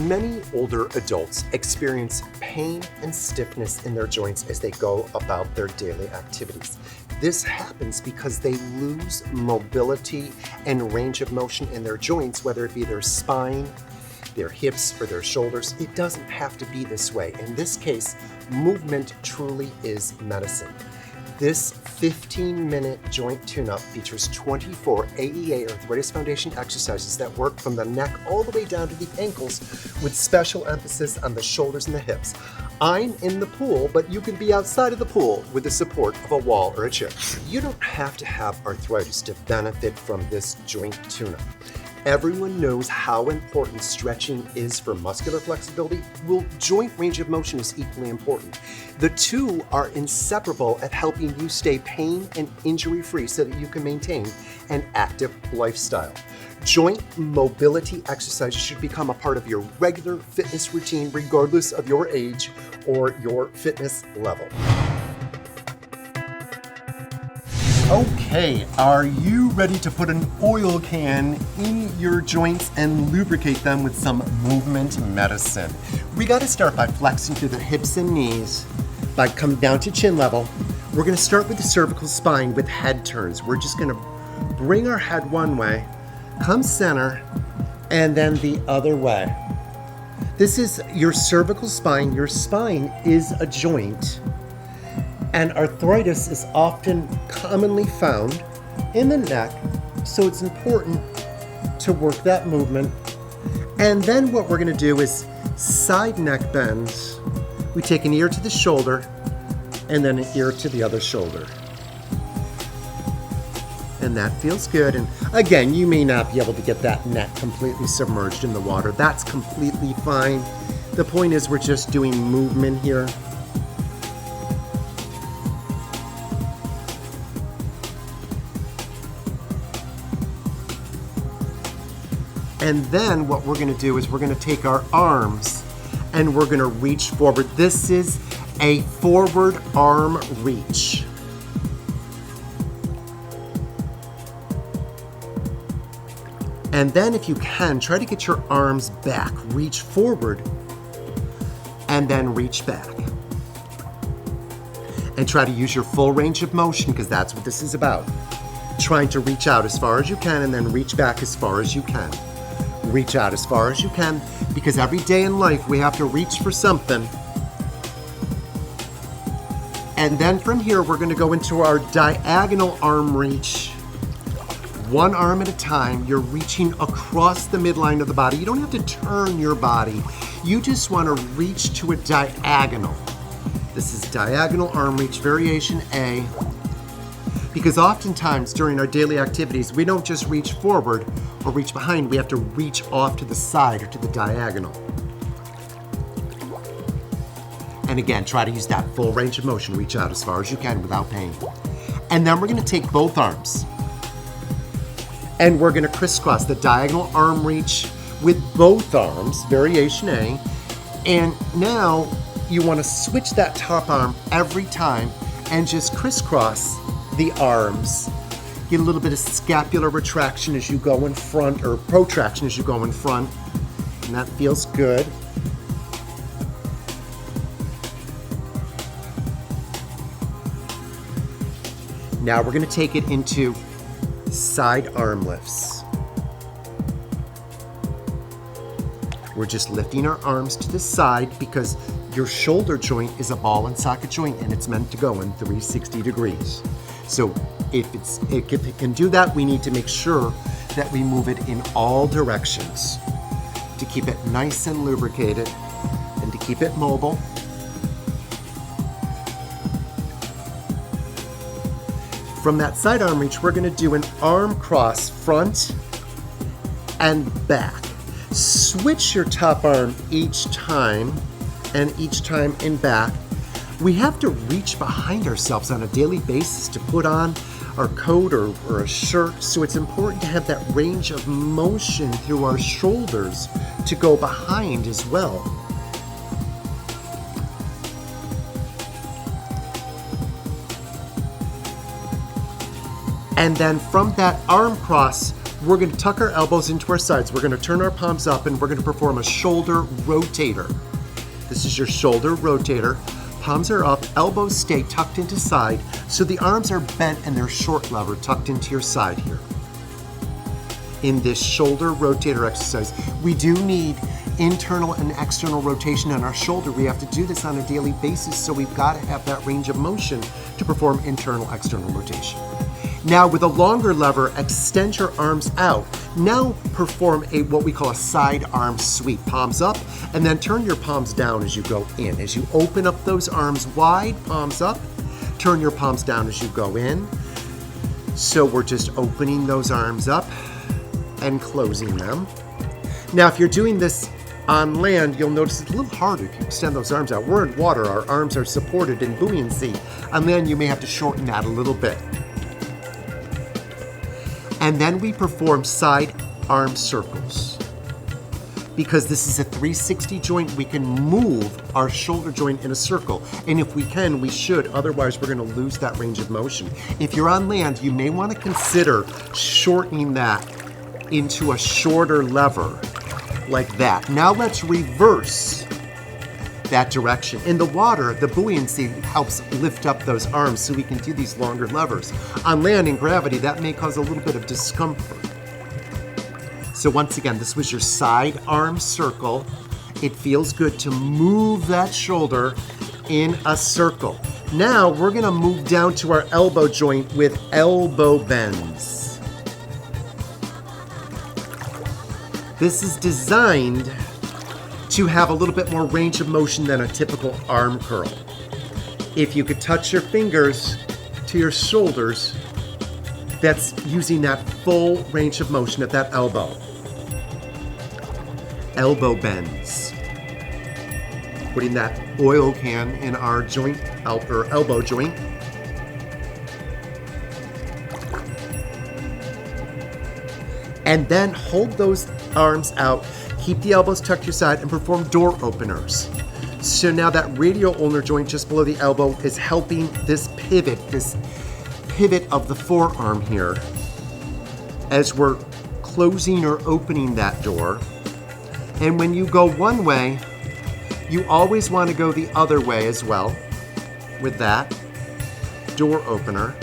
Many older adults experience pain and stiffness in their joints as they go about their daily activities. This happens because they lose mobility and range of motion in their joints, whether it be their spine, their hips, or their shoulders. It doesn't have to be this way. In this case, movement truly is medicine. This 15-minute joint tune-up features 24 AEA Arthritis Foundation exercises that work from the neck all the way down to the ankles with special emphasis on the shoulders and the hips. I'm in the pool, but you can be outside of the pool with the support of a wall or a chair. You don't have to have arthritis to benefit from this joint tune-up. Everyone knows how important stretching is for muscular flexibility. Well, joint range of motion is equally important. The two are inseparable at helping you stay pain and injury-free so that you can maintain an active lifestyle. Joint mobility exercises should become a part of your regular fitness routine, regardless of your age or your fitness level. Okay, are you ready to put an oil can in your joints and lubricate them with some movement medicine? We got to start by flexing through the hips and knees, by coming down to chin level. We're going to start with the cervical spine with head turns. We're just going to bring our head one way, come center, and then the other way. This is your cervical spine. Your spine is a joint. And arthritis is often commonly found in the neck, so it's important to work that movement. And then what we're going to do is side neck bends. We take an ear to the shoulder and then an ear to the other shoulder. And that feels good. And again, you may not be able to get that neck completely submerged in the water. That's completely fine. The point is we're just doing movement here. And then what we're going to do is we're going to take our arms and we're going to reach forward. This is a forward arm reach. And then if you can, try to get your arms back. Reach forward and then reach back. And try to use your full range of motion because that's what this is about. Trying to reach out as far as you can and then reach back as far as you can. Reach out as far as you can because every day in life we have to reach for something. And then from here we're going to go into our diagonal arm reach. One arm at a time. You're reaching across the midline of the body. You don't have to turn your body. You just want to reach to a diagonal. This is diagonal arm reach variation A. Because oftentimes during our daily activities, we don't just reach forward or reach behind, we have to reach off to the side or to the diagonal. And again, try to use that full range of motion. Reach out as far as you can without pain. And then we're going to take both arms and we're going to crisscross the diagonal arm reach with both arms, variation A. And now you want to switch that top arm every time and just crisscross the arms. Get a little bit of scapular retraction as you go in front, or protraction as you go in front, and that feels good. Now we're going to take it into side arm lifts. We're just lifting our arms to the side because your shoulder joint is a ball and socket joint and it's meant to go in 360 degrees. So if it can do that, we need to make sure that we move it in all directions to keep it nice and lubricated and to keep it mobile. From that side arm reach, we're going to do an arm cross front and back. Switch your top arm each time and each time in back. We have to reach behind ourselves on a daily basis to put on our coat or a shirt, so it's important to have that range of motion through our shoulders to go behind as well. And then from that arm cross, we're going to tuck our elbows into our sides. We're going to turn our palms up and we're going to perform a shoulder rotator. This is your shoulder rotator. Palms are up, elbows stay tucked into side, so the arms are bent and they're short lever tucked into your side here. In this shoulder rotator exercise, we do need internal and external rotation on our shoulder. We have to do this on a daily basis, so we've got to have that range of motion to perform internal, external rotation. Now with a longer lever, extend your arms out. Now perform what we call a side arm sweep. Palms up, and then turn your palms down as you go in. As you open up those arms wide, palms up, turn your palms down as you go in. So we're just opening those arms up and closing them. Now if you're doing this on land, you'll notice it's a little harder if you extend those arms out. We're in water, our arms are supported in buoyancy. On land, you may have to shorten that a little bit. And then we perform side arm circles. Because this is a 360 joint, we can move our shoulder joint in a circle. And if we can, we should. Otherwise, we're going to lose that range of motion. If you're on land, you may want to consider shortening that into a shorter lever like that. Now let's reverse that direction. In the water, the buoyancy helps lift up those arms so we can do these longer levers. On land, in gravity, that may cause a little bit of discomfort. So once again, this was your side arm circle. It feels good to move that shoulder in a circle. Now we're gonna move down to our elbow joint with elbow bends. This is designed to have a little bit more range of motion than a typical arm curl. If you could touch your fingers to your shoulders, that's using that full range of motion at that elbow. Elbow bends. Putting that oil can in our joint, or elbow joint. And then hold those arms out, keep the elbows tucked to your side, and perform door openers. So now that radial ulnar joint just below the elbow is helping this pivot of the forearm here as we're closing or opening that door. And when you go one way, you always want to go the other way as well with that door opener.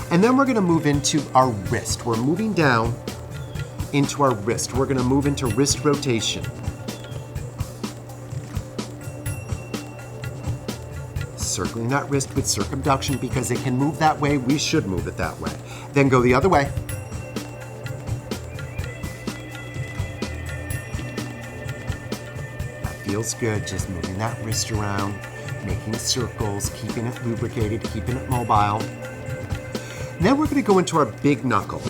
And then we're going to move into our wrist. We're moving down into our wrist. We're going to move into wrist rotation. Circling that wrist with circumduction because it can move that way. We should move it that way. Then go the other way. That feels good, just moving that wrist around, making circles, keeping it lubricated, keeping it mobile. Now we're going to go into our big knuckle.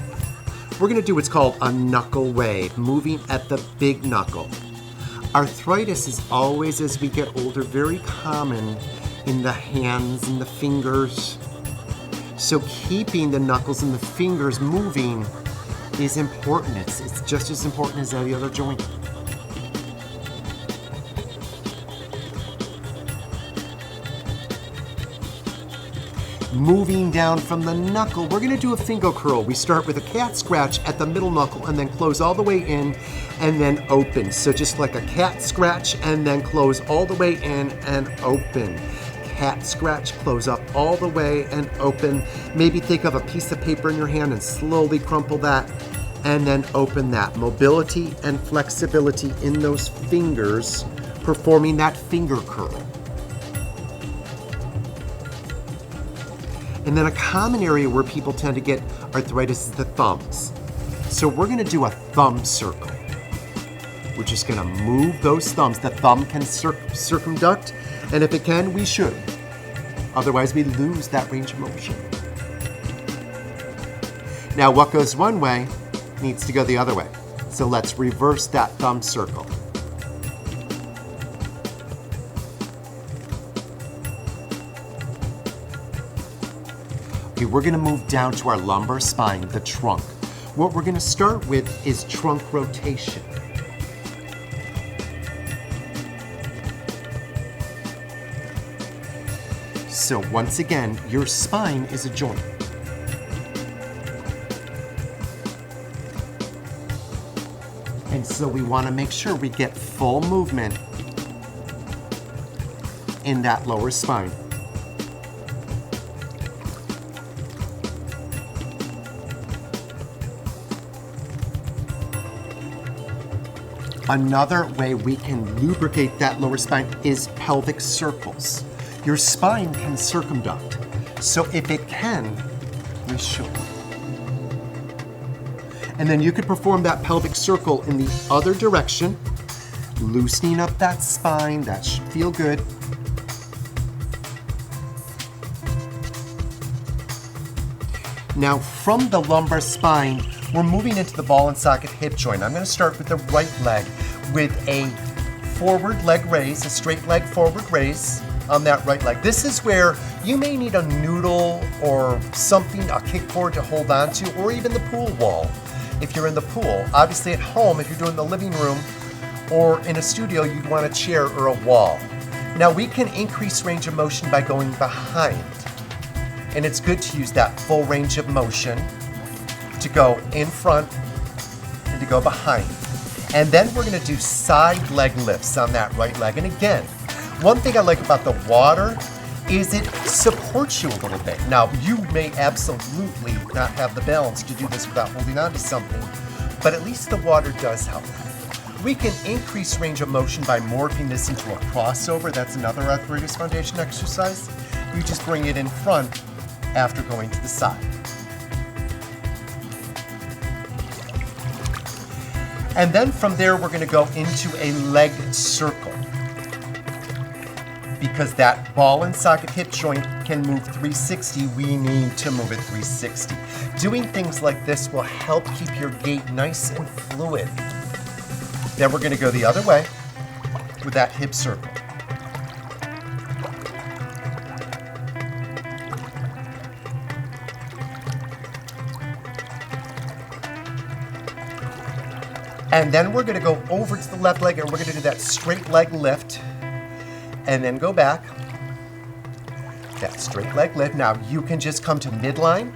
We're going to do what's called a knuckle wave, moving at the big knuckle. Arthritis is always, as we get older, very common in the hands and the fingers. So keeping the knuckles and the fingers moving is important. It's just as important as any other joint. Moving down from the knuckle, we're going to do a finger curl. We start with a cat scratch at the middle knuckle and then close all the way in and then open. So just like a cat scratch and then close all the way in and open. Cat scratch, close up all the way and open. Maybe think of a piece of paper in your hand and slowly crumple that and then open that. Mobility and flexibility in those fingers, performing that finger curl. And then a common area where people tend to get arthritis is the thumbs. So we're going to do a thumb circle. We're just going to move those thumbs. The thumb can circumduct, and if it can, we should. Otherwise, we lose that range of motion. Now, what goes one way needs to go the other way. So let's reverse that thumb circle. Okay, we're going to move down to our lumbar spine, the trunk. What we're going to start with is trunk rotation. So once again, your spine is a joint. And so we want to make sure we get full movement in that lower spine. Another way we can lubricate that lower spine is pelvic circles. Your spine can circumduct. So if it can, we should. And then you could perform that pelvic circle in the other direction, loosening up that spine. That should feel good. Now from the lumbar spine, we're moving into the ball and socket hip joint. I'm going to start with the right leg with a forward leg raise, a straight leg forward raise on that right leg. This is where you may need a noodle or something, a kickboard to hold on to, or even the pool wall if you're in the pool. Obviously at home, if you're doing the living room or in a studio, you'd want a chair or a wall. Now we can increase range of motion by going behind. And it's good to use that full range of motion to go in front and to go behind. And then we're going to do side leg lifts on that right leg. And again, one thing I like about the water is it supports you a little bit. Now, you may absolutely not have the balance to do this without holding on to something, but at least the water does help. We can increase range of motion by morphing this into a crossover. That's another Arthritis Foundation exercise. You just bring it in front after going to the side. And then from there, we're going to go into a leg circle. Because that ball and socket hip joint can move 360, we need to move it 360. Doing things like this will help keep your gait nice and fluid. Then we're going to go the other way with that hip circle. And then we're going to go over to the left leg and we're going to do that straight leg lift and then go back. That straight leg lift. Now you can just come to midline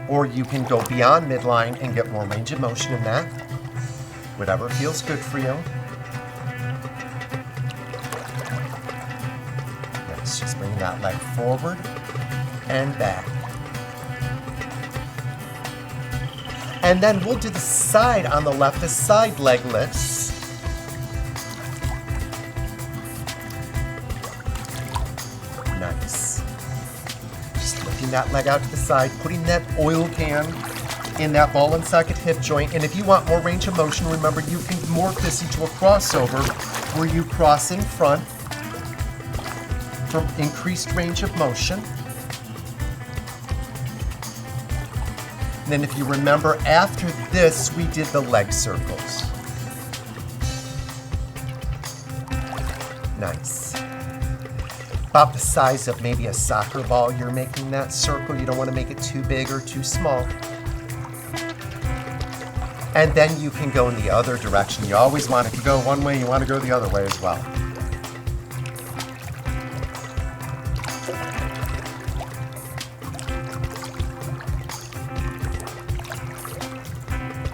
or you can go beyond midline and get more range of motion in that. Whatever feels good for you. Let's just bring that leg forward and back. And then we'll do the side on the left, the side leg lifts. Nice. Just lifting that leg out to the side, putting that oil can in that ball and socket hip joint. And if you want more range of motion, remember you can morph this into a crossover where you cross in front for increased range of motion. And then if you remember, after this, we did the leg circles. Nice. About the size of maybe a soccer ball you're making that circle. You don't want to make it too big or too small. And then you can go in the other direction. You always want, if you go one way, you want to go the other way as well.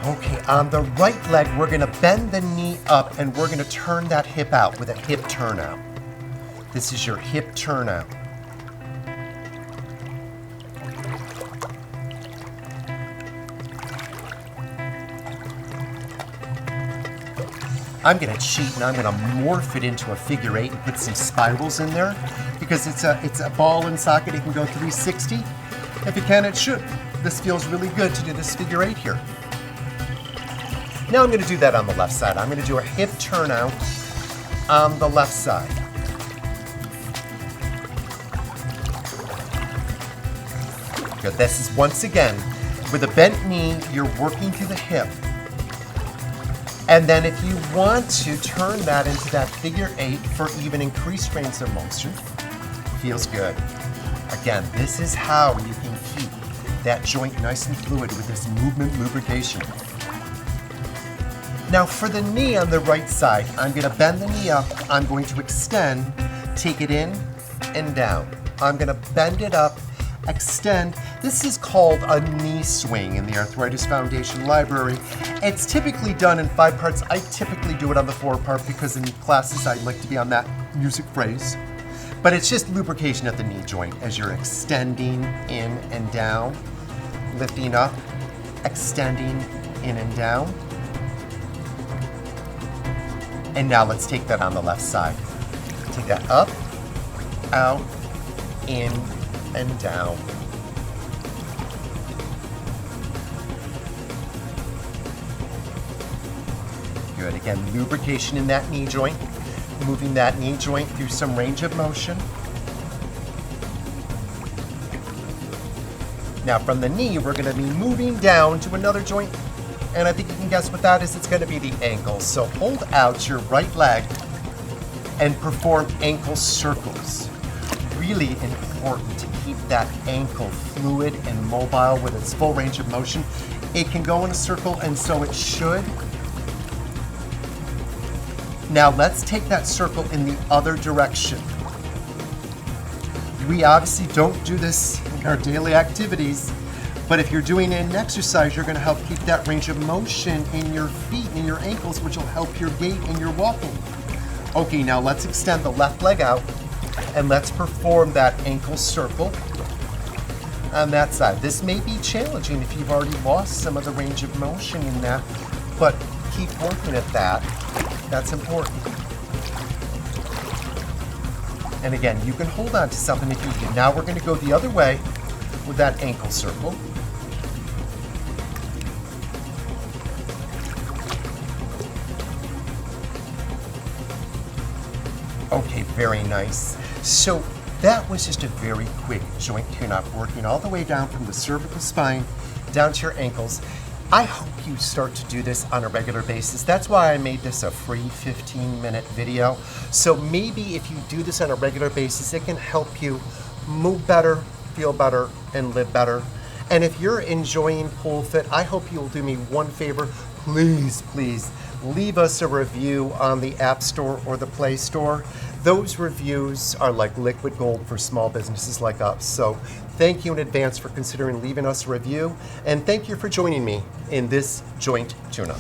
Okay, on the right leg, we're going to bend the knee up and we're going to turn that hip out with a hip turnout. This is your hip turnout. I'm going to cheat and I'm going to morph it into a figure eight and put some spirals in there because it's a ball and socket. It can go 360. If it can, it should. This feels really good to do this figure eight here. Now I'm going to do that on the left side. I'm going to do a hip turnout on the left side. Good. This is once again, with a bent knee, you're working to the hip. And then if you want to turn that into that figure eight for even increased range of motion, feels good. Again, this is how you can keep that joint nice and fluid with this movement lubrication. Now for the knee on the right side, I'm going to bend the knee up, I'm going to extend, Take it in and down. I'm gonna bend it up, extend. This is called a knee swing in the Arthritis Foundation library. It's typically done in 5 parts. I typically do it on the 4 part because in classes I like to be on that music phrase. But it's just lubrication at the knee joint as you're extending in and down, lifting up, extending in and down. And now let's take that on the left side. Take that up, out, in, and down. Good. Again, lubrication in that knee joint. Moving that knee joint through some range of motion. Now from the knee, we're going to be moving down to another joint, and I think you can guess what that is. It's going to be the ankle. So hold out your right leg and perform ankle circles. Really important to keep that ankle fluid and mobile with its full range of motion. It can go in a circle, and so it should. Now let's take that circle in the other direction. We obviously don't do this in our daily activities, but if you're doing an exercise, you're going to help keep that range of motion in your feet and your ankles, which will help your gait and your walking. Okay, now let's extend the left leg out and let's perform that ankle circle on that side. This may be challenging if you've already lost some of the range of motion in that, but keep working at that. That's important. And again, you can hold on to something if you do. Now we're going to go the other way with that ankle circle. Okay, very nice. So that was just a very quick joint tune-up, working all the way down from the cervical spine down to your ankles. I hope you start to do this on a regular basis. That's why I made this a free 15-minute video. So maybe if you do this on a regular basis, it can help you move better, feel better, and live better. And if you're enjoying Pole Fit, I hope you'll do me one favor. Please, please leave us a review on the App Store or the Play Store. Those reviews are like liquid gold for small businesses like us. So thank you in advance for considering leaving us a review, and thank you for joining me in this joint tune-up.